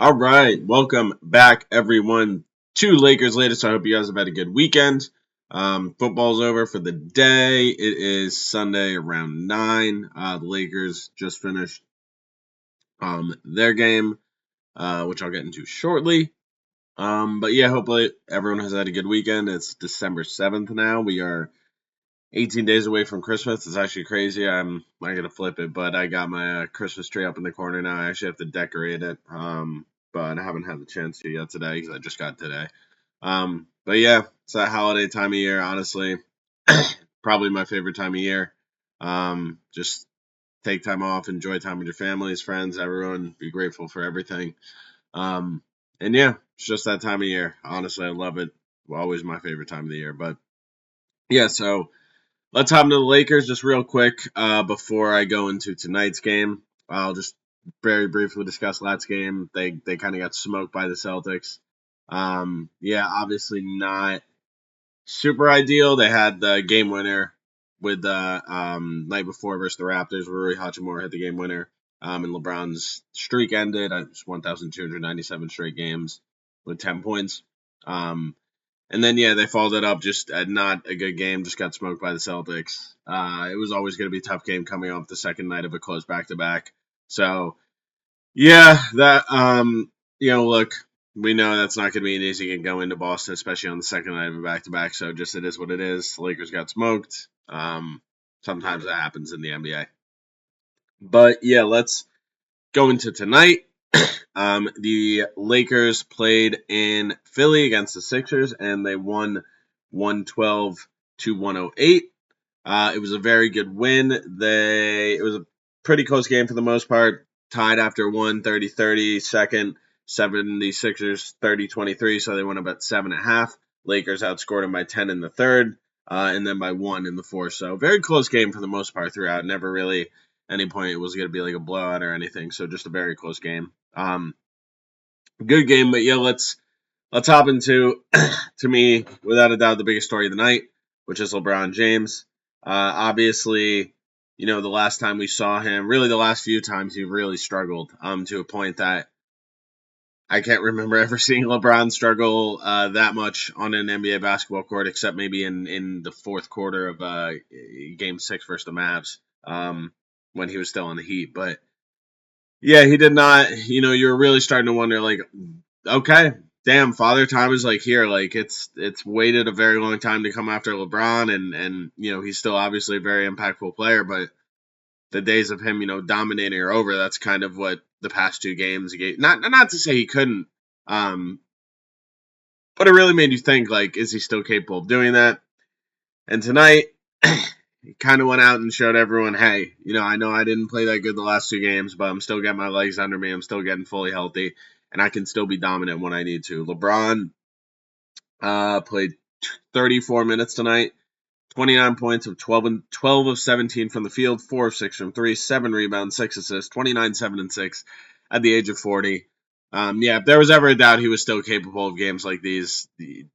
All right, welcome back, everyone, to Lakers latest. I hope you guys have had a good weekend. Football's over for the day. It is Sunday around 9. The Lakers just finished their game, which I'll get into shortly. But yeah, hopefully everyone has had a good weekend. It's December 7th now. We are 18 days away from Christmas. It's actually crazy. I'm not gonna flip it, but I got my Christmas tree up in the corner now. I actually have to decorate it. But I haven't had the chance to yet today because I just got today. But yeah, it's that holiday time of year. Honestly, probably my favorite time of year. Just take time off, enjoy time with your families, friends, everyone. Be grateful for everything. Um, and yeah, it's just that time of year. Honestly, I love it. Always my favorite time of the year. But yeah, so let's hop into the Lakers just real quick before I go into tonight's game. I'll just very briefly discuss last game. They kind of got smoked by the Celtics. Yeah, obviously not super ideal. They had the game winner with the night before versus the Raptors, where Rui Hachimura hit the game winner. And LeBron's streak ended. It's 1,297 straight games with 10 points. And then yeah, they followed it up just at not a good game. Just got smoked by the Celtics. It was always going to be a tough game coming off the second night of a close back to back. So yeah, that look, we know that's not going to be an easy game going into Boston, especially on the second night of a back to back. So just it is what it is. The Lakers got smoked. Sometimes that happens in the NBA. But yeah, let's go into tonight. The Lakers played in Philly against the Sixers, and they won 112 to 108. It was a very good win. It was a pretty close game for the most part. Tied after one, 30-30, second, 76ers 30-23, so they went about 7.5. Lakers outscored them by 10 in the third, and then by 1 in the fourth. So very close game for the most part throughout. Never really any point it was going to be like a blowout or anything. So just a very close game. Good game, but yeah, let's hop into to me without a doubt the biggest story of the night, which is LeBron James. Obviously, the last time we saw him, really the last few times, he really struggled to a point that I can't remember ever seeing LeBron struggle that much on an NBA basketball court, except maybe in the fourth quarter of Game 6 versus the Mavs when he was still on the Heat. But yeah, he did not. You're really starting to wonder, like, okay, damn, Father Time is like here. Like it's waited a very long time to come after LeBron, and he's still obviously a very impactful player, but the days of him dominating are over. That's kind of what the past two games gave. Not to say he couldn't, um, but it really made you think, like, is he still capable of doing that? And tonight, he kind of went out and showed everyone, hey, I know I didn't play that good the last two games, but I'm still getting my legs under me. I'm still getting fully healthy, and I can still be dominant when I need to. LeBron played 34 minutes tonight, 29 points of 12 of 17 from the field, 4 of 6 from 3, 7 rebounds, 6 assists, 29, 7, and 6 at the age of 40. Yeah, if there was ever a doubt he was still capable of games like these,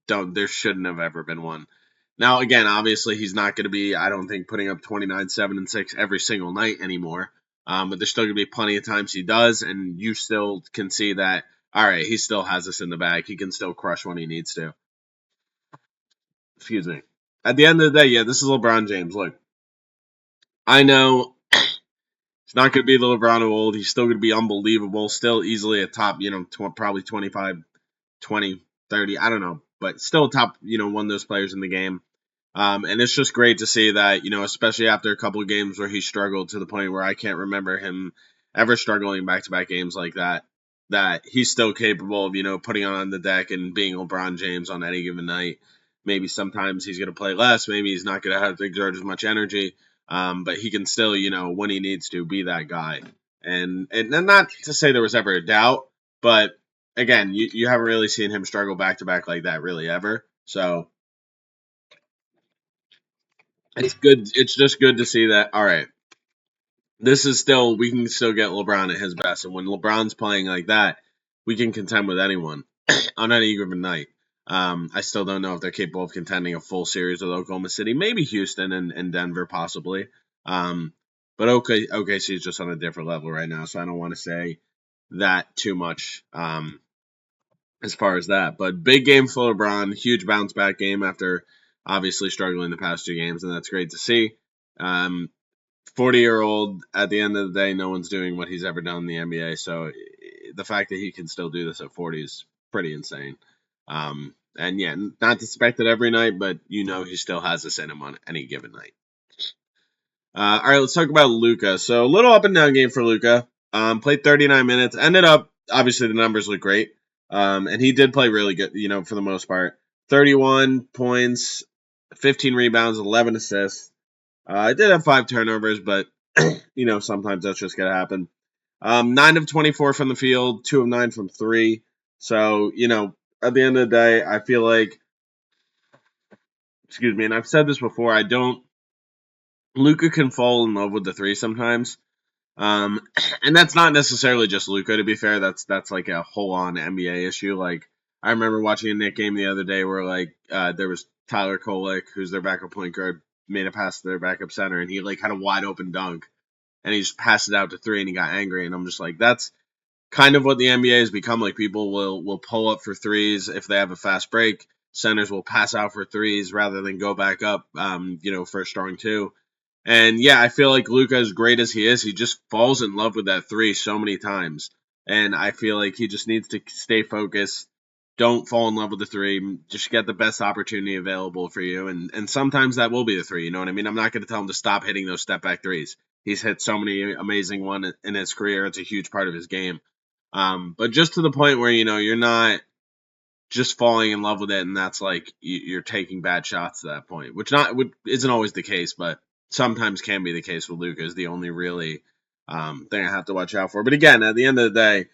there shouldn't have ever been one. Now, again, obviously, he's not going to be, I don't think, putting up 29, 7, and 6 every single night anymore. But there's still going to be plenty of times he does, and you still can see that, all right, he still has this in the bag. He can still crush when he needs to. Excuse me. At the end of the day, yeah, this is LeBron James. Look, I know it's not going to be the LeBron of old. He's still going to be unbelievable. Still easily a top, probably 25, 20, 30. I don't know. But still top, one of those players in the game. And it's just great to see that, especially after a couple of games where he struggled to the point where I can't remember him ever struggling back-to-back games like that he's still capable of, putting on the deck and being LeBron James on any given night. Maybe sometimes he's going to play less. Maybe he's not going to have to exert as much energy. But he can still, when he needs to, be that guy. And not to say there was ever a doubt, but again, you haven't really seen him struggle back-to-back like that really ever. So it's good. It's just good to see that. All right, we can still get LeBron at his best, and when LeBron's playing like that, we can contend with anyone on any given night. I still don't know if they're capable of contending a full series with Oklahoma City, maybe Houston and Denver possibly. But OKC is just on a different level right now, so I don't want to say that too much as far as that. But big game for LeBron, huge bounce back game after obviously struggling the past 2 games, and that's great to see. 40-year-old, at the end of the day, no one's doing what he's ever done in the NBA. So the fact that he can still do this at 40 is pretty insane. And yeah, not to expect it every night, but he still has this in him on any given night. All right, let's talk about Luka. So a little up and down game for Luka. Played 39 minutes. Ended up, obviously, the numbers look great. And he did play really good, for the most part. 31 points, 15 rebounds, 11 assists. I did have 5 turnovers, but, sometimes that's just going to happen. 9 of 24 from the field, 2 of 9 from 3. So, at the end of the day, I feel like, excuse me, and I've said this before, Luka can fall in love with the 3 sometimes. Um, and that's not necessarily just Luka. To be fair, that's like a whole on NBA issue. Like I remember watching a Knick game the other day where there was Tyler Kolek, who's their backup point guard, made a pass to their backup center, and he had a wide open dunk, and he just passed it out to 3, and he got angry, and I'm just like, that's kind of what the NBA has become. Like people will pull up for threes if they have a fast break. Centers will pass out for threes rather than go back up, for a strong 2. And yeah, I feel like Luka, as great as he is, he just falls in love with that 3 so many times. And I feel like he just needs to stay focused. Don't fall in love with the 3. Just get the best opportunity available for you. And sometimes that will be the 3. You know what I mean? I'm not going to tell him to stop hitting those step back threes. He's hit so many amazing ones in his career. It's a huge part of his game. But just to the point where, you're not just falling in love with it, and that's like you're taking bad shots to that point, which isn't always the case, but sometimes can be the case with Luka. Is the only really thing I have to watch out for. But again, at the end of the day,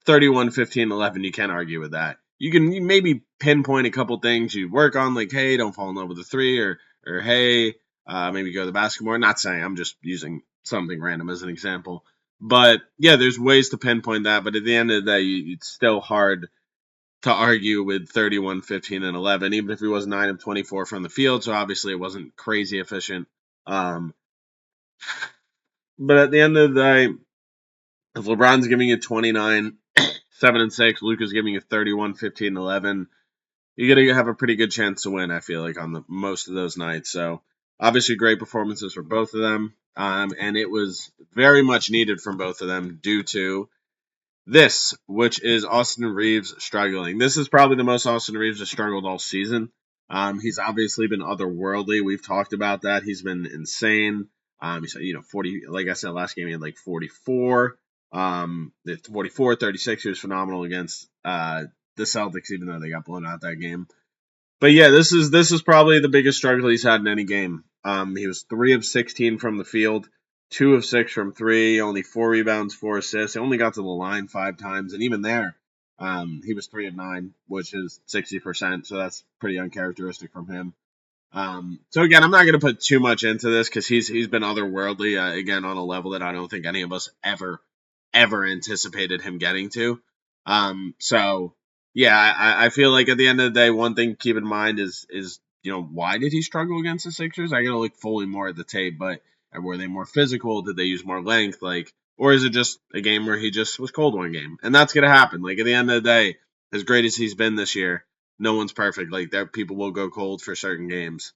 31, 15, 11, you can't argue with that. You can maybe pinpoint a couple things you work on, like, hey, don't fall in love with the 3, or hey, maybe go to the basket more. Not saying, I'm just using something random as an example. But yeah, there's ways to pinpoint that. But at the end of the day, it's still hard to argue with 31, 15, and 11, even if he was 9 of 24 from the field. So obviously it wasn't crazy efficient. But at the end of the day, if LeBron's giving you 29, 7 and 6, Luka's giving you 31, 15, 11, you're going to have a pretty good chance to win, I feel like, on most of those nights. So obviously great performances for both of them. And it was very much needed from both of them due to this, which is Austin Reeves struggling. This is probably the most Austin Reeves has struggled all season. He's obviously been otherworldly. We've talked about that. He's been insane. He's 40. Like I said, last game he had like 44. 44, 36. He was phenomenal against the Celtics, even though they got blown out that game. But yeah, this is probably the biggest struggle he's had in any game. He was 3 of 16 from the field, 2 of 6 from 3, only 4 rebounds, 4 assists. He only got to the line 5 times, and even there, he was 3 of 9, which is 60%. So that's pretty uncharacteristic from him. So again, I'm not going to put too much into this because he's been otherworldly again on a level that I don't think any of us ever anticipated him getting to. So yeah, I feel like at the end of the day, one thing to keep in mind is why did he struggle against the Sixers? I gotta look fully more at the tape, but were they more physical? Did they use more length? Or is it just a game where he just was cold one game? And that's gonna happen. Like at the end of the day, as great as he's been this year, no one's perfect. Like there, people will go cold for certain games.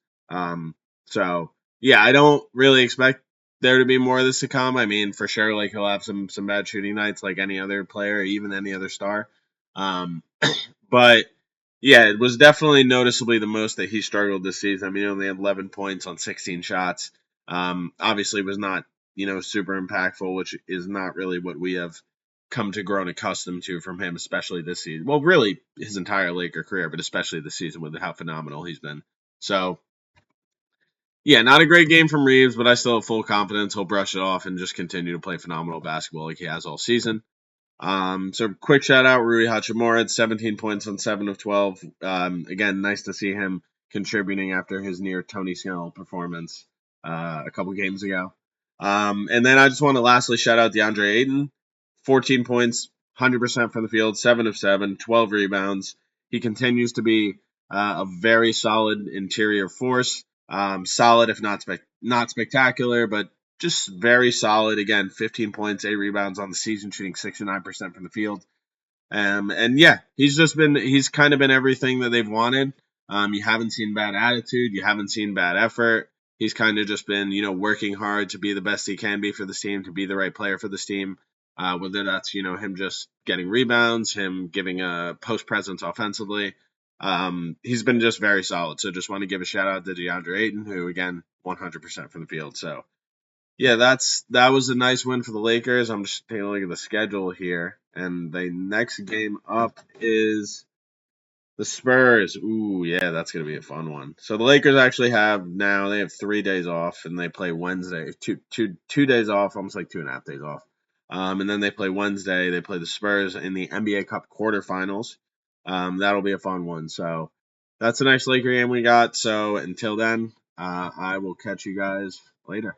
So yeah, I don't really expect there to be more of this to come. I mean, for sure, like he'll have some bad shooting nights, like any other player, even any other star. Um, but yeah, it was definitely noticeably the most that he struggled this season. I mean, he only had 11 points on 16 shots. Obviously, was not super impactful, which is not really what we have come to grown accustomed to from him, especially this season. Well, really his entire Laker career, but especially this season with how phenomenal he's been. So yeah, not a great game from Reeves, but I still have full confidence he'll brush it off and just continue to play phenomenal basketball like he has all season. So quick shout out, Rui Hachimura at 17 points on 7 of 12. Again, nice to see him contributing after his near Tony Snell performance a couple games ago. And then I just want to lastly shout out DeAndre Ayton, 14 points, 100% from the field, 7 of 7, 12 rebounds. He continues to be a very solid interior force. Solid, if not spectacular, but just very solid. Again, 15 points, 8 rebounds on the season, shooting 69% from the field. And yeah, he's kind of been everything that they've wanted. You haven't seen bad attitude, you haven't seen bad effort. He's kind of just been, working hard to be the best he can be for this team, to be the right player for this team. Whether that's, him just getting rebounds, him giving a post presence offensively. He's been just very solid. So just want to give a shout out to DeAndre Ayton, who again 100% from the field. So yeah, that was a nice win for the Lakers. I'm just taking a look at the schedule here, and the next game up is the Spurs. Ooh, yeah, that's gonna be a fun one. So the Lakers actually they have 3 days off, and they play Wednesday. Two days off, almost like 2.5 days off. And then they play Wednesday. They play the Spurs in the NBA Cup quarterfinals. That'll be a fun one. So that's a nice Laker game we got. So until then, I will catch you guys later.